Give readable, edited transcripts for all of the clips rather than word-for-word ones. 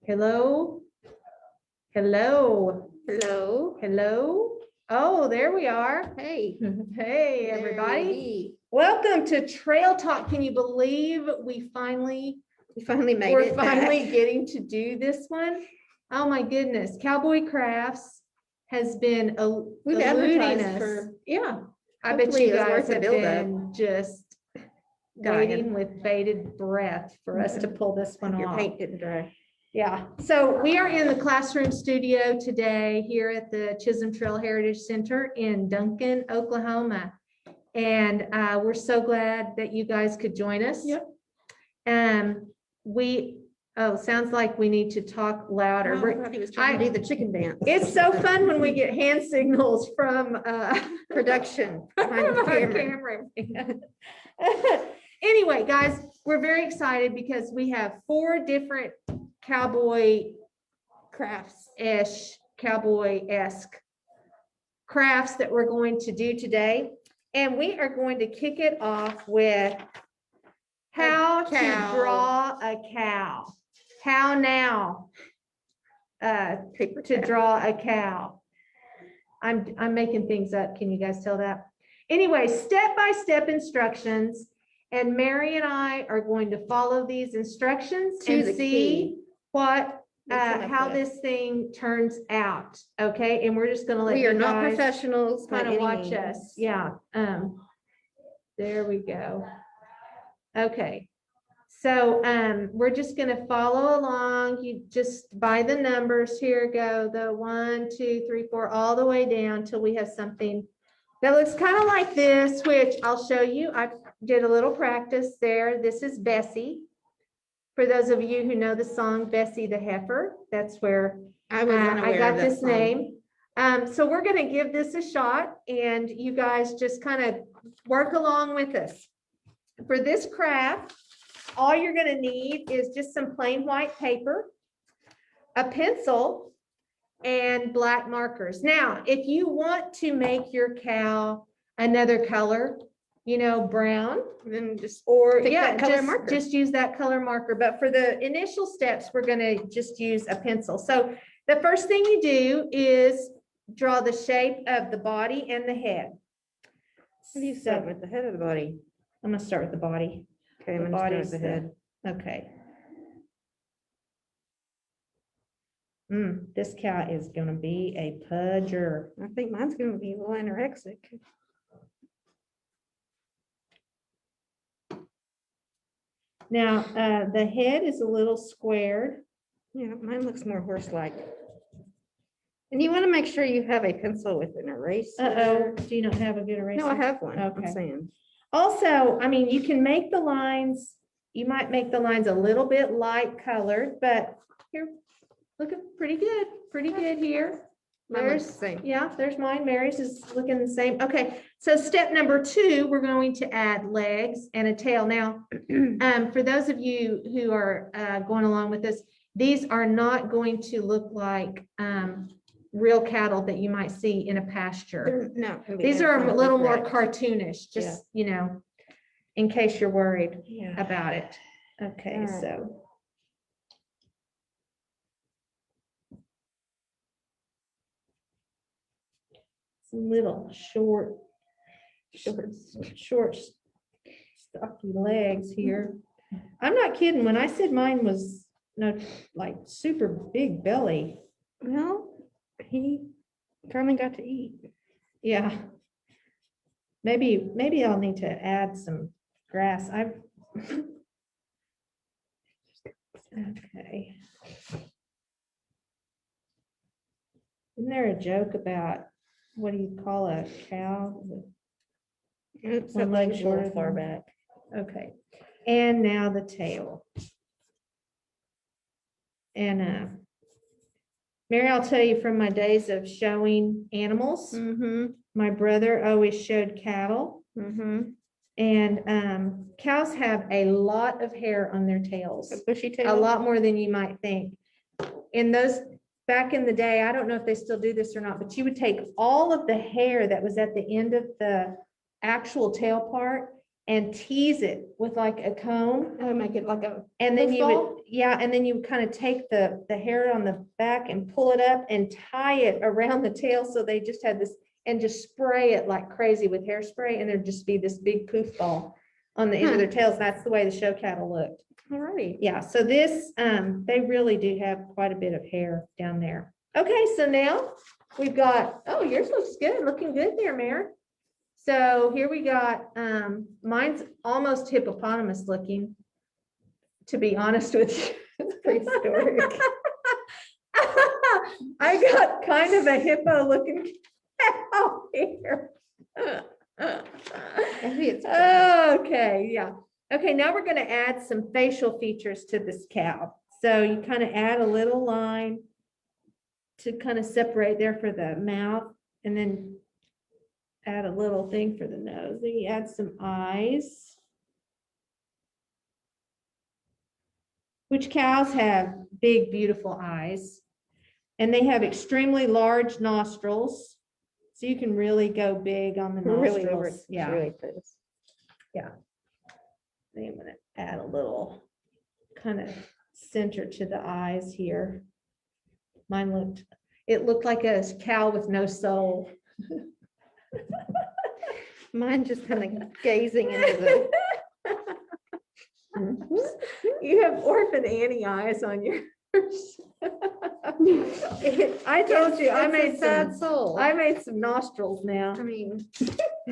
Hello? Hello? Hello. Hello? Oh, there we are. Hey. Hey, everybody. Welcome to Trail Talk. Can you believe we finally made we're it finally back. getting to do this one? Oh my goodness. Cowboy Crafts has been We've eluding advertised us. for. Yeah. I bet Hopefully you it was guys worth the have build-up. been just Dying. waiting with bated breath for us to pull this one Your off. paint didn't dry. Yeah, so we are in the classroom studio today here at the Chisholm Trail Heritage Center in Duncan, Oklahoma. And we're so glad that you guys could join us. Yep. Sounds like we need to talk louder. Oh, I thought he was trying to do the chicken dance. It's so fun when we get hand signals from Production behind the our camera. Anyway, guys, we're very excited because we have 4 different cowboy crafts-ish, cowboy-esque crafts that we're going to do today. And we are going to kick it off with how to draw a cow. How now to draw a cow. I'm making things up. Can you guys tell that? Anyway, step-by-step instructions. And Mary and I are going to follow these instructions and see what how this thing turns out. Okay, and we're just going to let We are you not guys professionals. kind of watch us. Yeah. There we go. Okay. So we're just going to follow along. You just by the numbers here go the 1, 2, 3, 4 all the way down till we have something that looks kind of like this, which I'll show you. I did a little practice there. This is Bessie. For those of you who know the song Bessie the Heifer, that's where I got this name. So we're going to give this a shot and you guys just kind of work along with us. For this craft, all you're going to need is just some plain white paper, a pencil, and black markers. Now, if you want to make your cow another color, you know, brown, then just just use that color marker. But for the initial steps, we're going to just use a pencil. So the first thing you do is draw the shape of the body and the head. What do you start with, the head or the body? I'm going to start with the body. Okay, I'm going to start with the head. Okay. This cow is going to be a pudger. I think mine's going to be a little anorexic. Now, the head is a little squared. Yeah, mine looks more horse-like. And you want to make sure you have a pencil with an eraser. Uh-oh, do you not have a good eraser? No, I have one. Okay. I'm saying. Also, I mean, you can make the lines, you might make the lines a little bit light colored, but here, looking pretty good here. There's mine. Mary's is looking the same. Okay, so step number 2, we're going to add legs and a tail. Now, for those of you who are going along with this, these are not going to look like real cattle that you might see in a pasture. No, these are a little more cartoonish, just, you know, in case you're worried about it. Okay, so. Some little short, stocky legs here. I'm not kidding. When I said mine was like super big belly. Well, he finally got to eat. Yeah. Maybe I'll need to add some grass. Okay. Isn't there a joke about what do you call a cow? It's a leg short far back. Okay. And now the tail. And Mary, I'll tell you from my days of showing animals, my brother always showed cattle. And cows have a lot of hair on their tails. A bushy tail? A lot more than you might think. In those back in the day, I don't know if they still do this or not, but you would take all of the hair that was at the end of the actual tail part and tease it with like a comb. Oh, make it like a, And then you would, football? yeah, and then you would kind of take the hair on the back and pull it up and tie it around the tail. So they just had this, and just spray it like crazy with hairspray, and there'd just be this big poof ball on the end of their tails. That's the way the show cattle looked. alrighty. Yeah, so this, they really do have quite a bit of hair down there. Okay, so now we've got, oh, yours looks good, looking good there, Mare. So here we got, mine's almost hippopotamus looking, to be honest with you. It's prehistoric. I got kind of a hippo looking cow here. Maybe it's. Okay, yeah. Okay, now we're gonna add some facial features to this cow. So you kind of add a little line to kind of separate there for the mouth, and then add a little thing for the nose. Then you add some eyes. Which cows have big, beautiful eyes. And they have extremely large nostrils. So you can really go big on the Really, nostrils. Yeah. really close. I'm gonna add a little kind of center to the eyes here. It looked like a cow with no soul. Mine just kind of gazing into You have orphan Annie eyes on yours. I told you, I made sad some, soul. I made some nostrils now. I mean,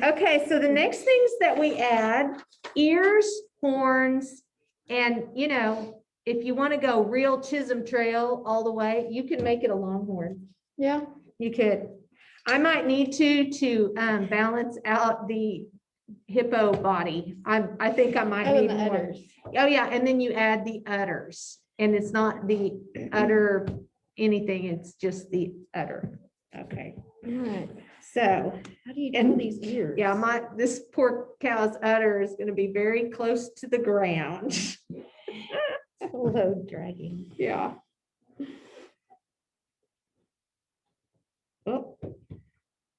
Okay, so the next things that we add, ears, horns, and if you want to go real Chisholm Trail all the way, you can make it a longhorn. yeah. You could. I might need to balance out the hippo body. I think I might Oh, and need the more. udders. Oh, yeah, and then you add the udders, and it's not the udder anything, it's just the udder. Okay, Alright. so, How do you do And- these ears? yeah, this poor cow's udder is gonna be very close to the ground. It's a load dragging. Yeah. Oh,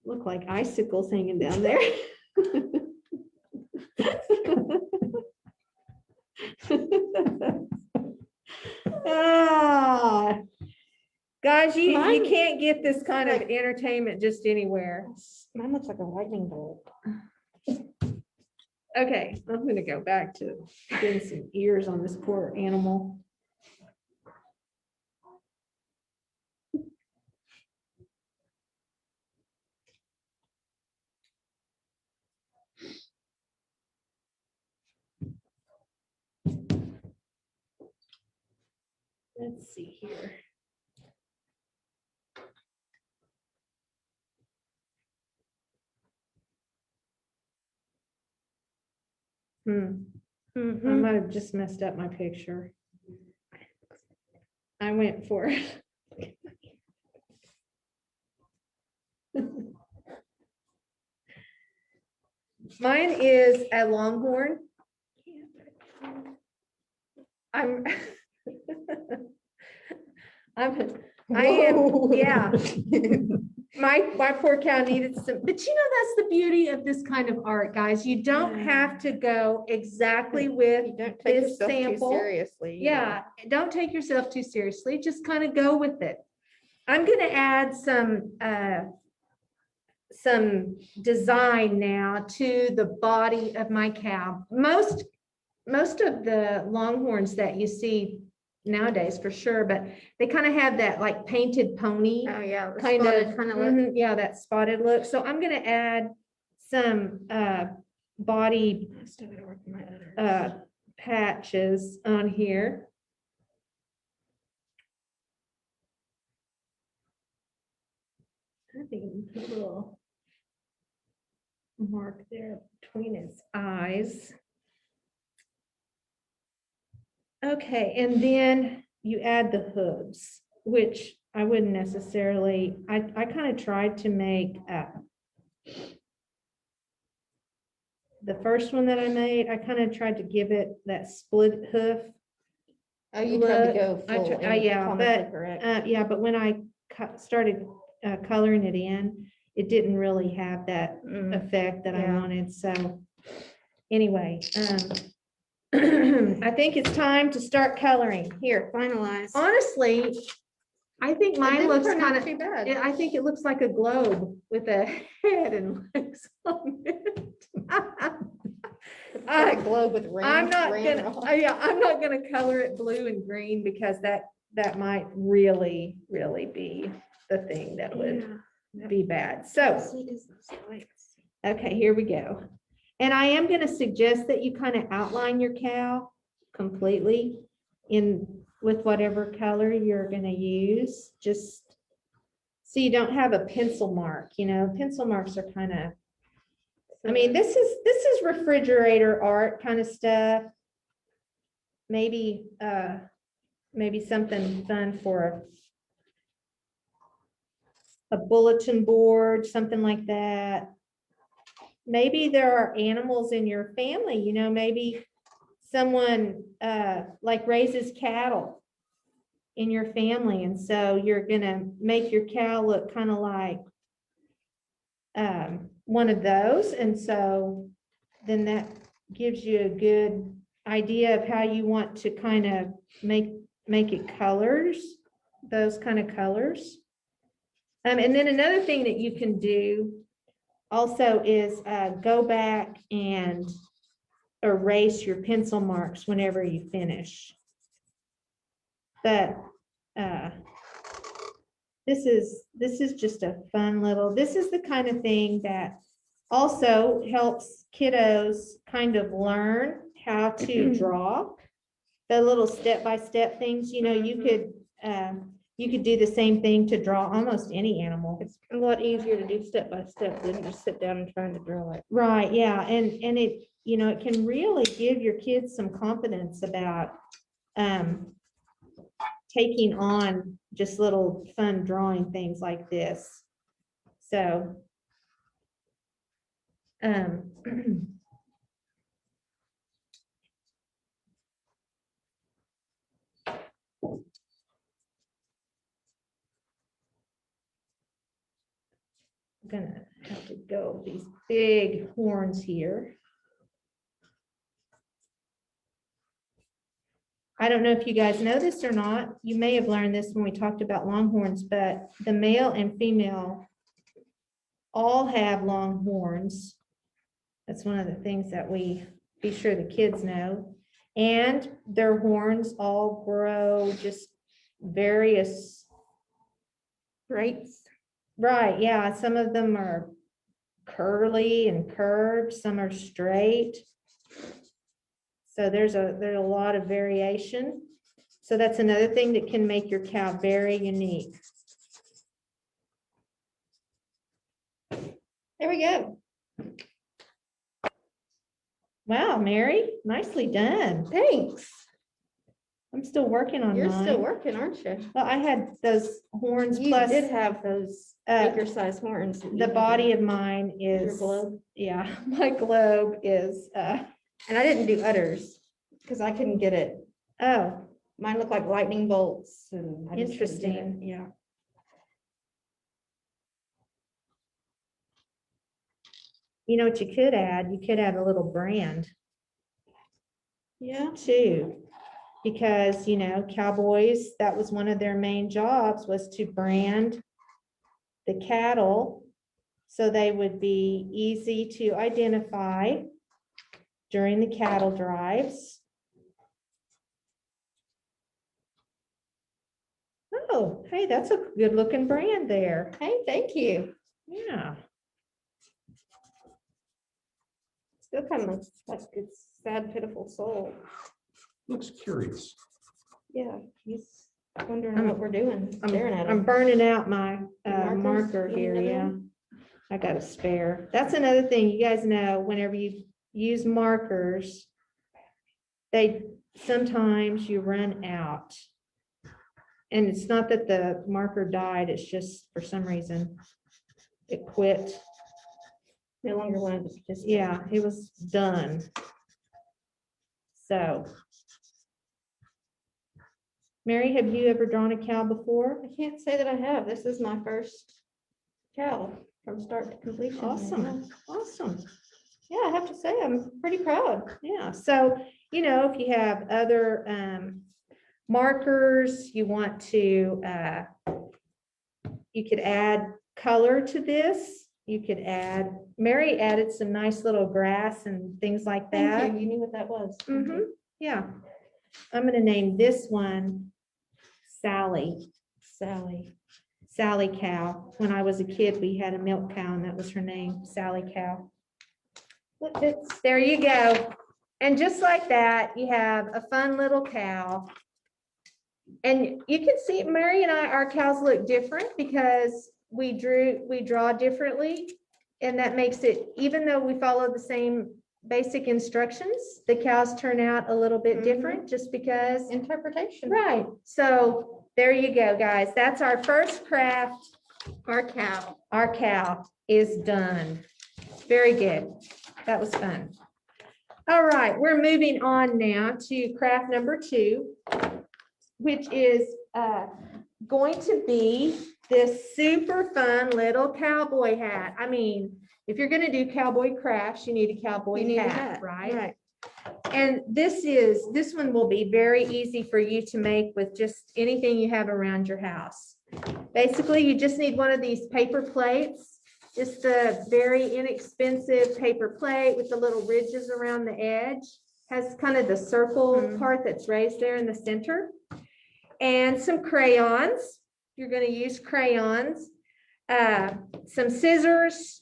look like icicles hanging down there. Ah, guys, you Mine- can't get this kind of entertainment just anywhere. Mine looks like a lightning bolt. Okay, I'm gonna go back to getting some ears on this poor animal. Let's see here. I might have just messed up my picture. I went for it. Mine is a longhorn. I'm I am, yeah. My poor cow needed some, but that's the beauty of this kind of art, guys. You don't have to go exactly with, You don't take this yourself sample. too seriously. either. yeah, don't take yourself too seriously, just kind of go with it. I'm gonna add some design now to the body of my cow. Most of the longhorns that you see nowadays for sure, but they kind of have that like painted pony Oh, yeah. the kind spotted of, kind of look. yeah, that spotted look. So I'm gonna add some body I still gotta work on my udders. patches on here. I think we can put a little mark there between its eyes. Okay, and then you add the hooves, which I wouldn't necessarily, I kind of tried to make the first one that I made, I kind of tried to give it that split hoof. Oh, you tried to go look. I full. tr- yeah, anatomically but, correct. Yeah, but when I started coloring it in, it didn't really have that Mm, effect that I yeah. wanted, so. Anyway, I think it's time to start coloring. Here, finalize. Honestly, I think It mine didn't looks turn out kind of, too bad. I think it looks like a globe with a head and legs on it. It's like a globe with I'm rain. not rain gonna, on. yeah, I'm not gonna color it blue and green because that might really be the thing that would Yeah. be bad. So, See, is those lights. okay, here we go. And I am gonna suggest that you kind of outline your cow completely with whatever color you're gonna use, just so you don't have a pencil mark, pencil marks are kind of, I mean, this is refrigerator art kind of stuff. Maybe something fun for a bulletin board, something like that. Maybe there are animals in your family, maybe someone like raises cattle in your family. And so you're gonna make your cow look kind of like one of those. And so then that gives you a good idea of how you want to kind of make it colors, those kind of colors. And then another thing that you can do also is go back and erase your pencil marks whenever you finish. But this is just a fun little, this is the kind of thing that also helps kiddos kind of learn how to draw. The little step-by-step things, you could do the same thing to draw almost any animal. It's a lot easier to do step by step than just sit down and trying to draw it. Right, yeah, and it, it can really give your kids some confidence about taking on just little fun drawing things like this. So I'm gonna have to go these big horns here. I don't know if you guys know this or not. You may have learned this when we talked about longhorns, but the male and female all have long horns. That's one of the things that we be sure the kids know. And their horns all grow just various Rates. Right, yeah, some of them are curly and curved, some are straight. So there's a lot of variation. So that's another thing that can make your cow very unique. There we go. Wow, Mary, nicely done. Thanks. I'm still working on You're mine. still working, aren't you? Well, I had those horns You plus did have those bigger size horns. that you the had body in of mine your is, globe. yeah, my globe is, And I didn't do udders because I couldn't get it. oh, Mine looked like lightning bolts and I just couldn't get it. interesting. Yeah. You know what you could add? You could add a little brand Yeah. too. Because, cowboys, that was one of their main jobs, was to brand the cattle so they would be easy to identify during the cattle drives. Oh, hey, that's a good looking brand there. Hey, thank you. Yeah. Still kind of looks like it's sad, pitiful soul. Looks curious. Yeah, he's wondering what we're doing, staring at I'm him. burning out my Your markers? marker You need here, another yeah. one? I got a spare. That's another thing, you guys know, whenever you use markers, sometimes you run out. And it's not that the marker died, it's just for some reason it quit. No longer wanted to participate. Yeah, it was done. So. Mary, have you ever drawn a cow before? I can't say that I have. This is my first cow from start to completion. Awesome, awesome. Yeah, I have to say, I'm pretty proud. Yeah, so, if you have other markers, you want to, you could add color to this. You could add, Mary added some nice little grass and things like that. Thank you. You knew what that was. Mm-hmm, yeah. I'm gonna name this one Sally. Sally Cow. When I was a kid, we had a milk cow and that was her name, Sally Cow. Look, there you go. And just like that, you have a fun little cow. And you can see Mary and our cows look different because we draw differently. And that makes it, even though we follow the same basic instructions, the cows turn out a little bit different just because. Interpretation. Right. So there you go, guys. That's our first craft. Our cow. Our cow is done. Very good. That was fun. All right, we're moving on now to craft number 2, which is going to be this super fun little cowboy hat. I mean, if you're going to do cowboy crafts, you need a cowboy You need a hat, hat, right? right. And this one will be very easy for you to make with just anything you have around your house. Basically, you just need one of these paper plates. Just a very inexpensive paper plate with the little ridges around the edge. Has kind of the circle part that's raised there in the center. And some crayons. You're going to use crayons. Some scissors.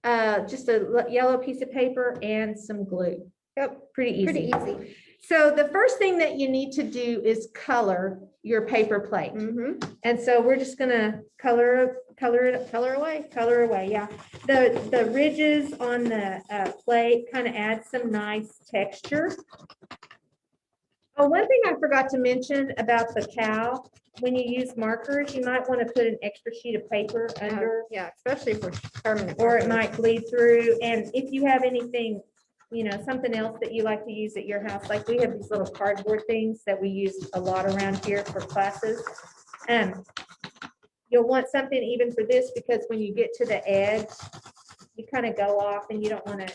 Just a yellow piece of paper and some glue. Yep, pretty easy. Pretty easy. So the first thing that you need to do is color your paper plate. And so we're just gonna color away, yeah. The ridges on the plate kind of add some nice texture. Oh, one thing I forgot to mention about the cow, when you use markers, you might want to put an extra sheet of paper under, Yeah, especially for permanent. or it markers. might bleed through. And if you have anything, something else that you like to use at your house, like we have these little cardboard things that we use a lot around here for classes. You'll want something even for this because when you get to the edge, you kind of go off and you don't want to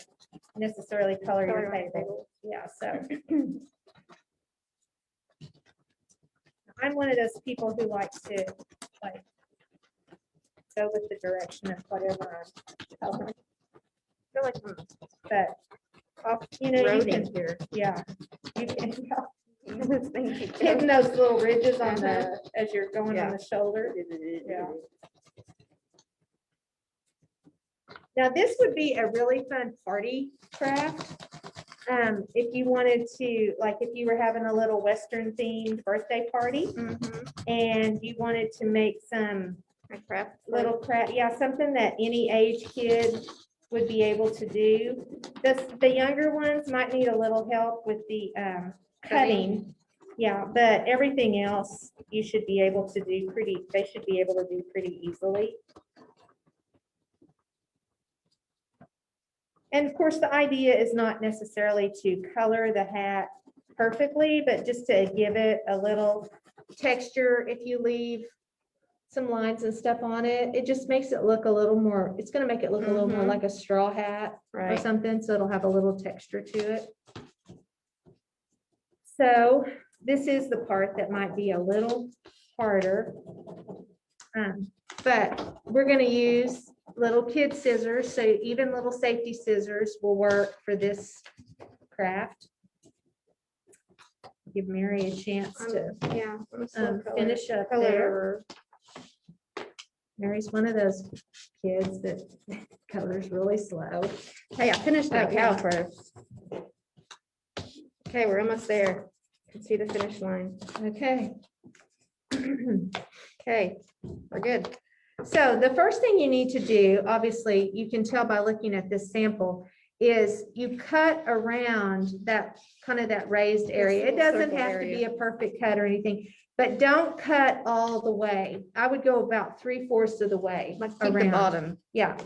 necessarily color your paper. Yeah, so. I'm one of those people who likes to like go with the direction of whatever I'm coloring. I feel like but you Rodent can, here. yeah, you can Thank you. hitting those little ridges on the as you're going on Yeah. the shoulder. Yeah. Now this would be a really fun party craft. If you wanted to, like, if you were having a little Western themed birthday party and you wanted to make some little craft, yeah, something that any age kid would be able to do. The younger ones might need a little help with the cutting. Yeah, but everything else you should be able to do they should be able to do pretty easily. And of course, the idea is not necessarily to color the hat perfectly, but just to give it a little texture. If you leave some lines and stuff on it, it just makes it look a little more, it's going to make it look a little more like a straw hat or something. So it'll have a little texture to it. So this is the part that might be a little harder. But we're going to use little kid scissors. So even little safety scissors will work for this craft. Give Mary a chance to finish up there. Mary's one of those kids that colors really slow. Hey, I finished that cow first. Okay, we're almost there. Can see the finish line. Okay. Okay, we're good. So the first thing you need to do, obviously, you can tell by looking at this sample, is you cut around that kind of that raised area. It doesn't have to be a perfect cut or anything, but don't cut all the way. I would go about 3/4 of the way Like keep the bottom. Yeah.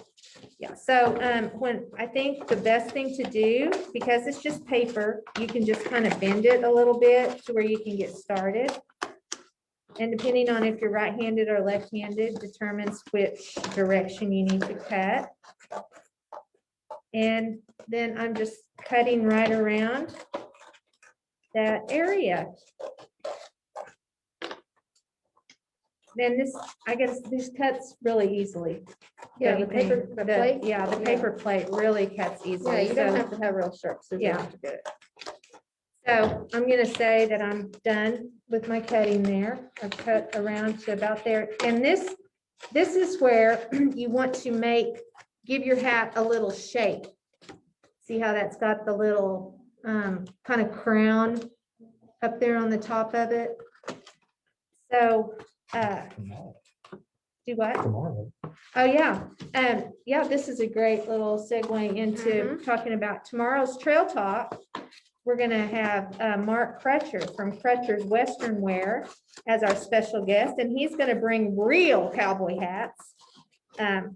Yeah. So when I think the best thing to do, because it's just paper, you can just kind of bend it a little bit to where you can get started. And depending on if you're right-handed or left-handed determines which direction you need to cut. And then I'm just cutting right around that area. Then this, I guess this cuts really easily. Yeah, Don't you the paper, think? the plate. Yeah, the paper plate really cuts Yeah, easily. you don't So, have to have real sharp scissors Yeah. to do it. so I'm gonna say that I'm done with my cutting there. I've cut around to about there. And this is where you want to give your hat a little shape. See how that's got the little kind of crown up there on the top of it? So, do what? Tomorrow. Oh, yeah. Yeah, this is a great little segue into talking about tomorrow's Trail Talk. We're gonna have Mark Crutcher from Crutcher's Western Wear as our special guest, and he's gonna bring real cowboy hats. And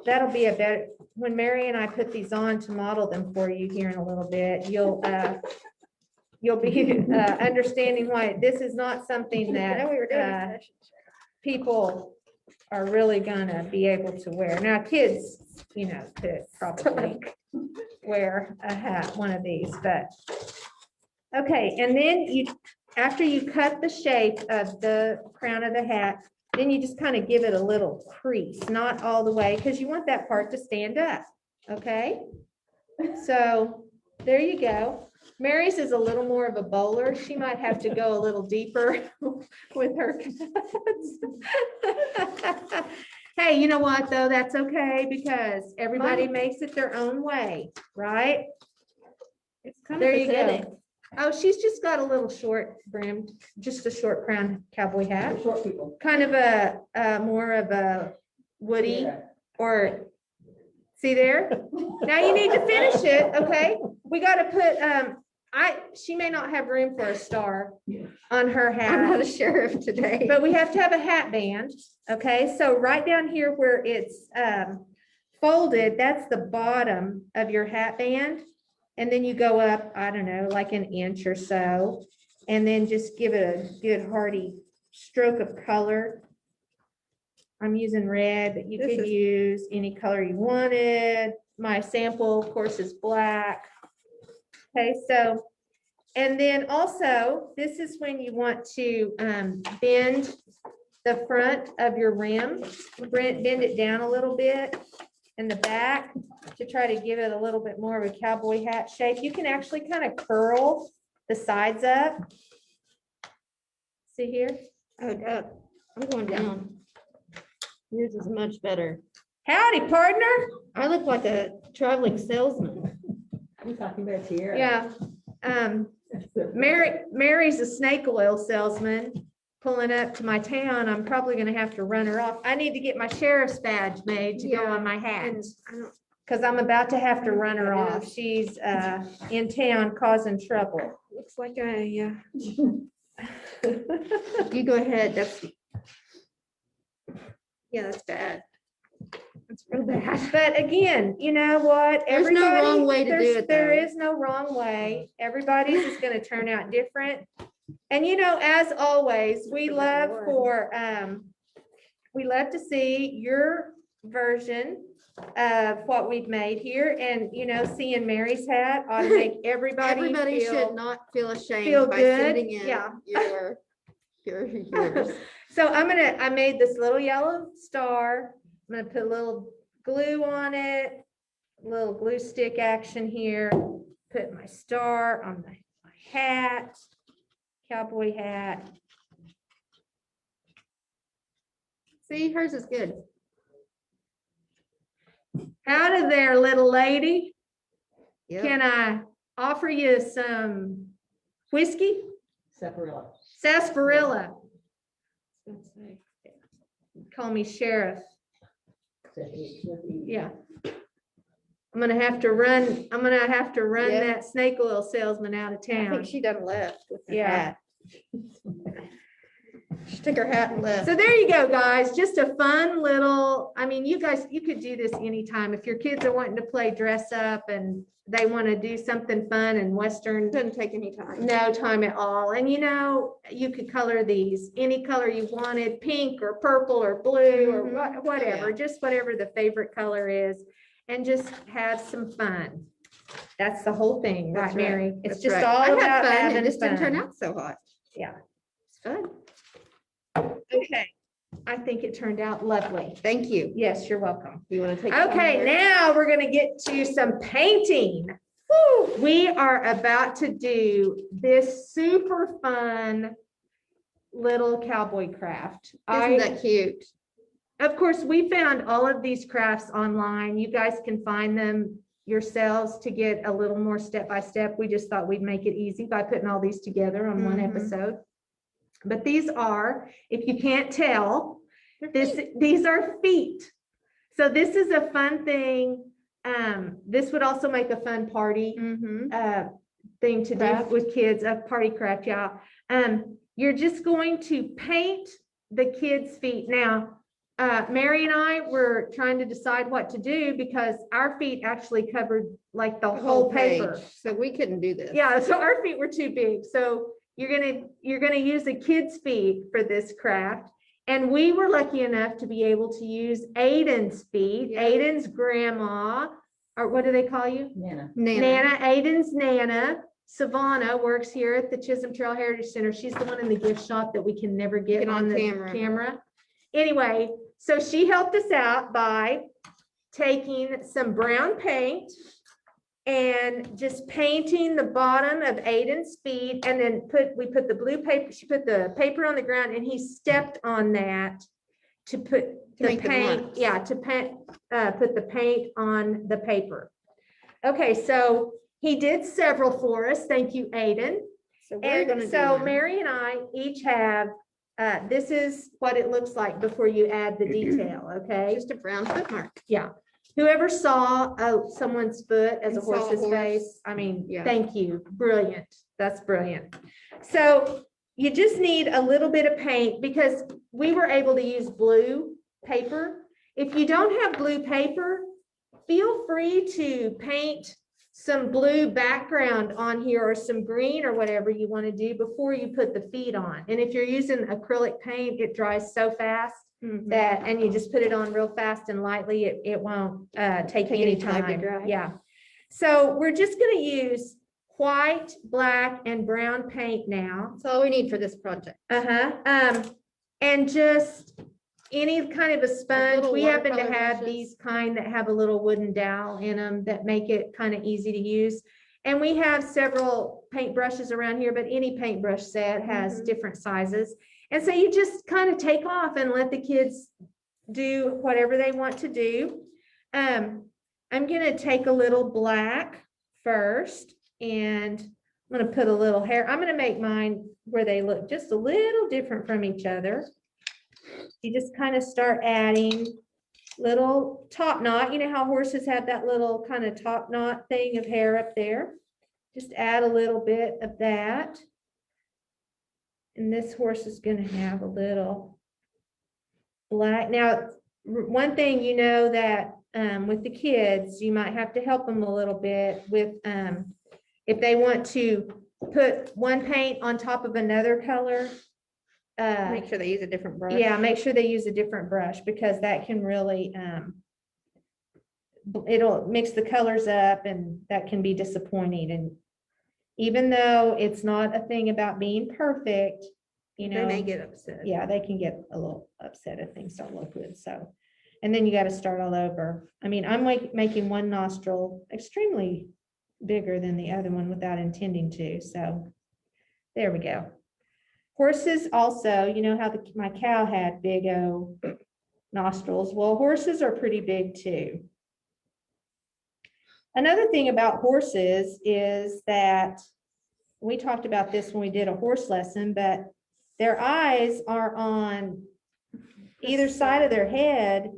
that'll be a better, when Mary and I put these on to model them for you here in a little bit, you'll be understanding why this is not something that we were doing people are really gonna be able to wear. Now, kids, could probably wear a hat, one of these, but. Okay, and then after you cut the shape of the crown of the hat, then you just kind of give it a little crease, not all the way, because you want that part to stand up, okay? So, there you go. Mary's is a little more of a bowler. She might have to go a little deeper with her cuts. Hey, you know what, though? That's okay, because everybody makes it their own way, right? It's kind There of you pathetic. go. Oh, she's just got a little short brimmed, just a short crown cowboy hat. Short people. Kind of a more of a woody Yeah. or, see there? Now you need to finish it, okay? We got to put, she may not have room for a star on her I'm not hat, a sheriff today. but we have to have a hat band, okay? So right down here where it's folded, that's the bottom of your hat band. And then you go up, I don't know, like an inch or so, and then just give it a good hearty stroke of color. I'm using red, but you could use any color you wanted. My sample, of course, is black. Okay, so, and then also, this is when you want to bend the front of your rim, bend it down a little bit in the back to try to give it a little bit more of a cowboy hat shape. You can actually kind of curl the sides up. See here? Oh, God, I'm going down. Yours is much better. Howdy, partner. I look like a traveling salesman. I'm talking about Sierra. Yeah. Mary's a snake oil salesman. Pulling up to my town, I'm probably gonna have to run her off. I need to get my sheriff's badge made to go on my hat. Because I'm about to have to run her off. She's in town causing trouble. Looks like you go ahead. That's bad. That's real bad. But again, you know what? There's no wrong way to do it, There though. is no wrong way. Everybody's is gonna turn out different. And as always, we love to see your version of what we've made here. And, seeing Mary's hat ought to make everybody Everybody should feel. not feel ashamed feel by good. sending in Yeah. yours. So I made this little yellow star. I'm gonna put a little glue on it, a little glue stick action here. Put my star on my hat, cowboy hat. See, hers is good. Howdy there, little lady. Yep. Can I offer you some whiskey? Separilla. Sarsaparilla. Call me sheriff. Yeah. I'm gonna have to run Yeah. that snake oil salesman out of I town. think she done left with her Yeah. hat. She took her hat and left. So there you go, guys. Just a fun little, you guys, you could do this anytime. If your kids are wanting to play dress up and they want to do something fun and Western, Doesn't take any time. no time at all. And you could color these any color you wanted, pink or purple or blue or whatever, just whatever the favorite color is. and just have some fun. That's the whole thing, right, That's right. Mary? It's That's just right. all I had about fun. having It just didn't turn fun. out so hot. Yeah. It's fun. Okay, I think it turned out lovely. Thank you. Yes, you're welcome. You want to take? Okay, now we're gonna get to some painting. Woo! We are about to do this super fun little cowboy craft. Isn't that cute? Of course, we found all of these crafts online. You guys can find them yourselves to get a little more step by step. We just thought we'd make it easy by putting all these together on one Mhm. episode. But these are, if you can't tell, these are feet. So this is a fun thing. This would also make a fun party Mm-hmm. thing to do Craft. with kids, a party craft, yeah. You're just going to paint the kids' feet. Now, Mary and I were trying to decide what to do because our feet actually covered like the whole paper. So we couldn't do this. Yeah, so our feet were too big. So you're gonna use a kid's feet for this craft. And we were lucky enough to be able to use Aiden's feet, Yeah. Aiden's grandma, or what do they call you? Nana. Nana, Aiden's Nana. Savannah works here at the Chisholm Trail Heritage Center. She's the one in the gift shop that we can never get Get on on the camera. camera. Anyway, so she helped us out by taking some brown paint and just painting the bottom of Aiden's feet, and then we put the blue paper, she put the paper on the ground and he stepped on that to put To the make the paint, marks. yeah, to paint, put the paint on the paper. Okay, so he did several for us. Thank you, Aiden. So we're gonna And do so one. Mary and I each have, this is what it looks like before you add the detail, okay? Just a brown foot mark. Yeah. Whoever saw someone's foot as a And saw a horse's horse. face, I mean, Yeah. thank you. Brilliant. That's brilliant. So you just need a little bit of paint because we were able to use blue paper. If you don't have blue paper, feel free to paint some blue background on here or some green or whatever you want to do before you put the feet on. And if you're using acrylic paint, it dries so fast Mhm. that, and you just put it on real fast and lightly, it won't take any time to time. dry. Yeah. So we're just going to use white, black, and brown paint now. That's all we need for this project. And just any kind of a sponge. little We happen to watercolor have brushes. these kind that have a little wooden dowel in them that make it kind of easy to use. And we have several paint brushes around here, but any paintbrush set has Mhm. different sizes. And so you just kind of take off and let the kids do whatever they want to do. I'm gonna take a little black first, and I'm gonna put a little hair. I'm gonna make mine where they look just a little different from each other. You just kind of start adding little top knot. You know how horses have that little kind of top knot thing of hair up there? Just add a little bit of that. And this horse is gonna have a little black. Now, one thing you know that with the kids, you might have to help them a little bit with if they want to put one paint on top of another color. Make sure they use a different brush. Yeah, make sure they use a different brush because that can really it'll mix the colors up and that can be disappointing. And even though it's not a thing about being perfect, you They know, may get upset. yeah, they can get a little upset if things don't look good. So, and then you got to start all over. I mean, I'm making one nostril extremely bigger than the other one without intending to. So there we go. Horses also, you know how my cow had big old nostrils. Well, horses are pretty big too. Another thing about horses is that we talked about this when we did a horse lesson, but their eyes are on either side of their head.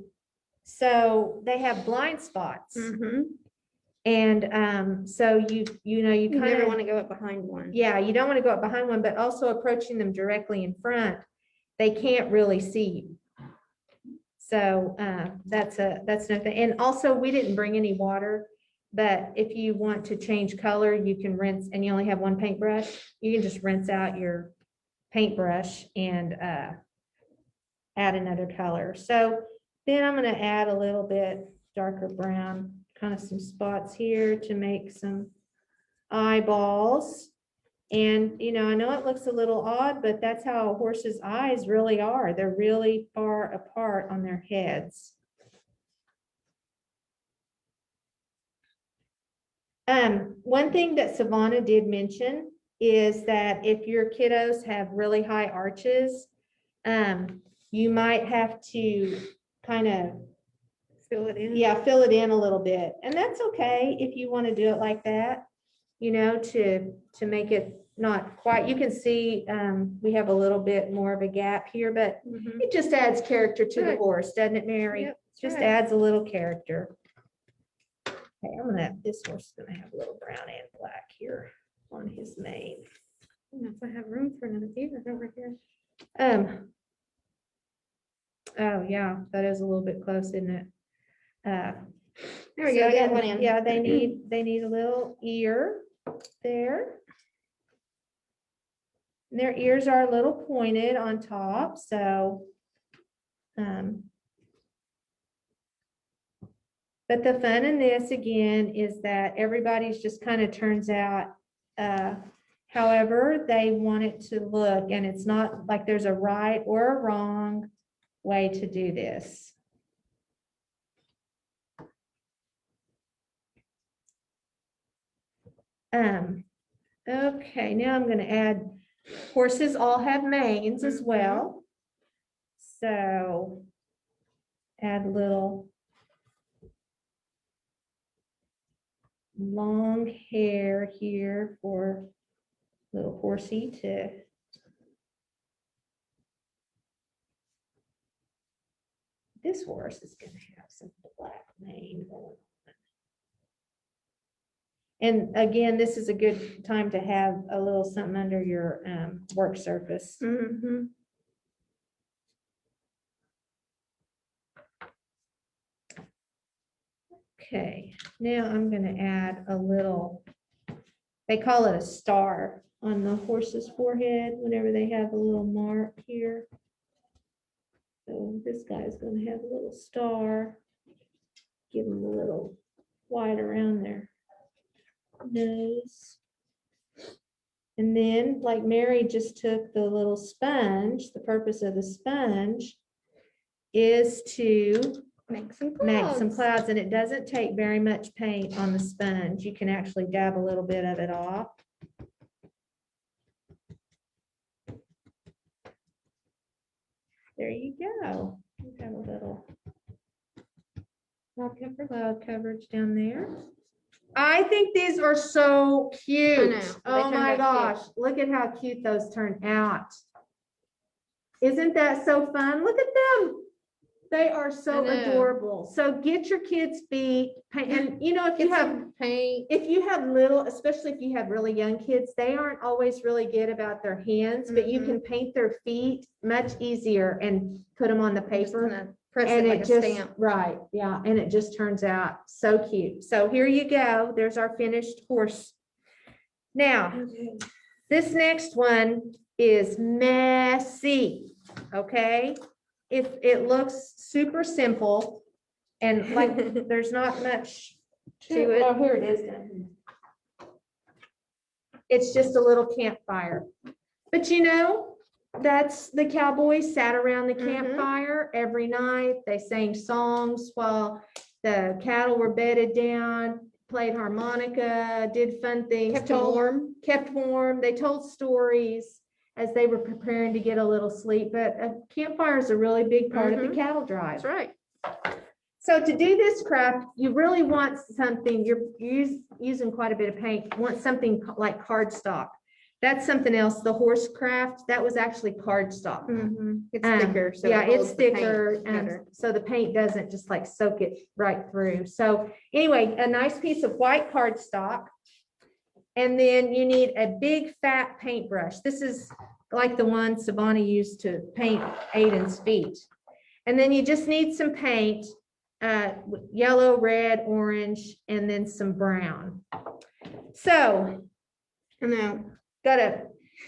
So they have blind spots. Mhm. And so you You kind never of, want to go up behind one. yeah, you don't want to go up behind one, but also approaching them directly in front, they can't really see you. So that's another thing. And also, we didn't bring any water, but if you want to change color, you can rinse, and you only have one paintbrush, you can just rinse out your paintbrush and add another color. So then I'm going to add a little bit darker brown kind of some spots here to make some eyeballs. And, you know, I know it looks a little odd, but that's how a horse's eyes really are. They're really far apart on their heads. One thing that Savannah did mention is that if your kiddos have really high arches, you might have to kind of Fill it in. yeah, fill it in a little bit. And that's okay if you want to do it like that, you know, to make it not quite, you can see, we have a little bit more of a gap here, but Mhm. it just adds character to the Right. horse, doesn't it, Mary? Yep, that's Just right. adds a little character. Okay, this horse is gonna have a little brown and black here on his mane. I don't know if I have room for another ear over here. Oh, yeah, that is a little bit close, isn't it? There we go, So, I got yeah, one in. yeah, they need a little ear there. And their ears are a little pointed on top, so. But the fun in this again is that everybody's just kind of turns out however they want it to look, and it's not like there's a right or a wrong way to do this. Okay, now I'm gonna add, horses all have manes as well. So add a little long hair here for little horsey to. This horse is gonna have some black mane going on. And again, this is a good time to have a little something under your work surface. Mhm. Okay, now I'm gonna add a little, they call it a star on the horse's forehead whenever they have a little mark here. So this guy's gonna have a little star. Give him a little white around their nose. And then, like Mary just took the little sponge, the purpose of the sponge is to Make some make clouds. some clouds, and it doesn't take very much paint on the sponge. You can actually dab a little bit of it off. There you go. You have a little cloud coverage down there. I think these are so cute. I know. They Oh turned my out gosh, look at how cute those turn out. Isn't that so fun? Look at them. They are so I know. adorable. So get your kids' feet, and you know, if you Get have some paint. little, especially if you have really young kids, they aren't always really good about their hands, but you Mhm. can paint their feet much easier and put them on the Just paper. gonna press And it like it a just, stamp. right, yeah, and it just turns out so cute. So here you go. There's our finished horse. Now, this next one is messy, okay? If it looks super simple and like there's not much to it. Oh, here it is. It's just a little campfire. But you know, that's the cowboys sat around the Mhm. campfire every night. They sang songs while the cattle were bedded down, played harmonica, did fun things. Kept 'em warm. Kept warm. They told stories as they were preparing to get a little sleep. But a campfire is a really big part of the Mhm. cattle drive. That's right. So to do this craft, you really want something, you're using quite a bit of paint, want something like cardstock. That's something else. The horse craft, that was actually cardstock. Mhm. It's Um, thicker. So it yeah, holds it's the paint thicker, better. so the paint doesn't just like soak it right through. So anyway, a nice piece of white cardstock. And then you need a big fat paintbrush. This is like the one Savannah used to paint Aiden's feet. And then you just need some paint, yellow, red, orange, and then some brown. So I know.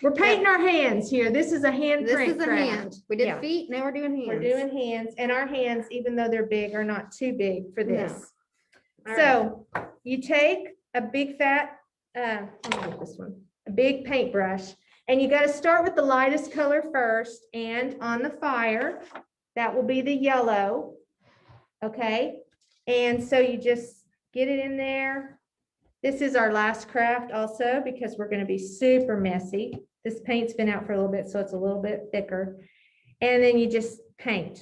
we're painting our hands here. This is a handprint This is a craft. hand. We did Yeah. feet, now we're doing hands. We're doing hands, and our hands, even though they're big, are not too big for No. this. All right. So you take a big fat, let me get this one, a big paintbrush, and you got to start with the lightest color first, and on the fire, that will be the yellow. Okay, and so you just get it in there. This is our last craft also, because we're going to be super messy. This paint's been out for a little bit, so it's a little bit thicker. And then you just paint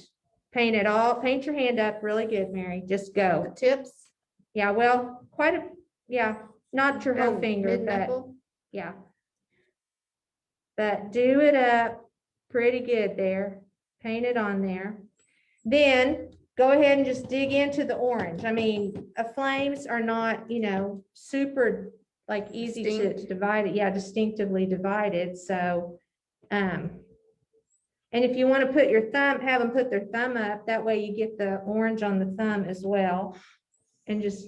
it all, paint your hand up really good, Mary, just go. Tips. Yeah, well, yeah, not your whole Oh, finger, but mid-knuckle? yeah. But do it up pretty good there. Paint it on there. Then go ahead and just dig into the orange. I mean, flames are not, super like easy to Distinct. divide it. Yeah, distinctively divided. So, and if you want to put your thumb, have them put their thumb up. That way you get the orange on the thumb as well. And just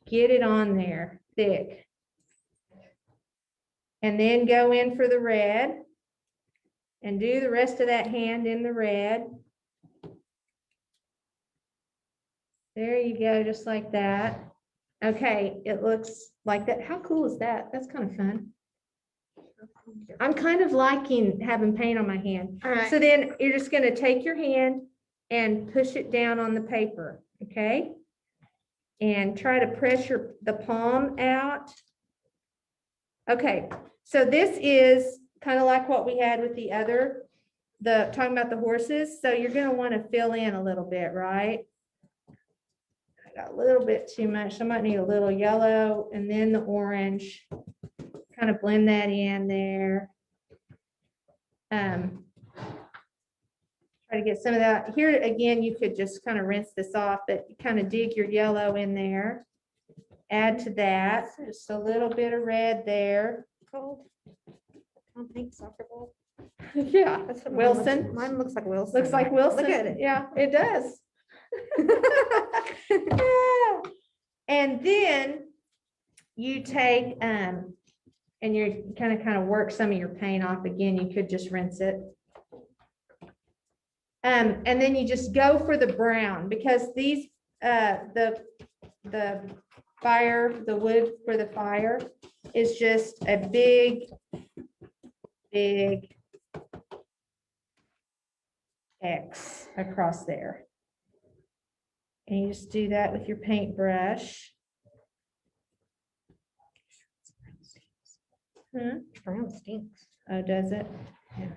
get it on there thick. And then go in for the red. And do the rest of that hand in the red. There you go, just like that. Okay, it looks like that. How cool is that? That's kind of fun. I'm kind of liking having paint on my hand. All right. So then you're just going to take your hand and push it down on the paper, okay? And try to pressure the palm out. Okay, so this is kind of like what we had with the other, talking about the horses. So you're going to want to fill in a little bit, right? I got a little bit too much. I might need a little yellow and then the orange. Kind of blend that in there. Try to get some of that. Here again, you could just kind of rinse this off, but kind of dig your yellow in there. Add to that just a little bit of red there. Cold. Pink soccer ball. Yeah, That's what Wilson. Mine looks like Wilson. Looks like Wilson. Look at it. Yeah, it does. Yeah. And then you take and you're kind of work some of your paint off again. You could just rinse it. And then you just go for the brown, because these the wood for the fire is just a big X across there. And you just do that with your paintbrush. Brown stinks. Oh, does it? Yeah.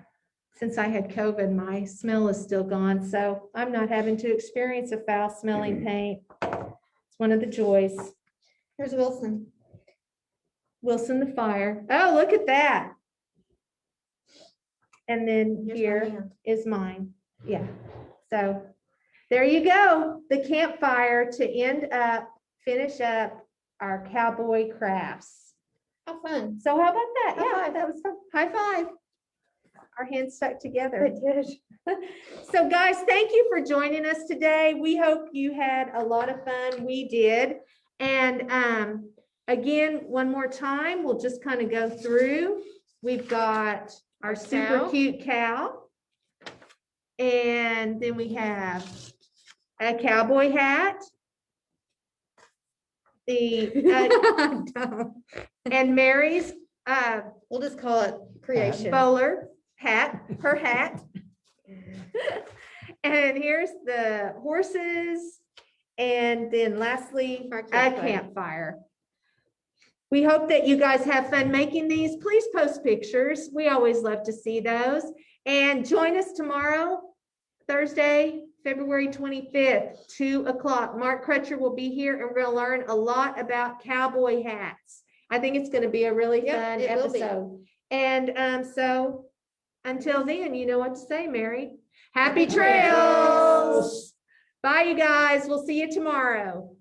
Since I had COVID, my smell is still gone, so I'm not having to experience a foul smelling paint. It's one of the joys. Here's Wilson. Wilson the fire. Oh, look at that. And then Here's my here hand. is mine. Yeah. So there you go. The campfire to finish up our cowboy crafts. How fun. So how about that? High Yeah, five. that was fun. High five. Our hands stuck together. It did. So guys, thank you for joining us today. We hope you had a lot of fun. We did. And again, one more time, we'll just kind of go through. We've got our super Cow. cute cow. And then we have a cowboy hat. And Mary's We'll just call it creation. bowler hat, her hat. And here's the horses. And then lastly, Our a campfire. campfire. We hope that you guys have fun making these. Please post pictures. We always love to see those. And join us tomorrow, Thursday, February 25th, 2 o'clock. Mark Crutcher will be here, and we're going to learn a lot about cowboy hats. I think it's going to be a really Yep, fun it will be. episode. And so until then, you know what to say, Mary. Happy trails. Bye, you guys. We'll see you tomorrow.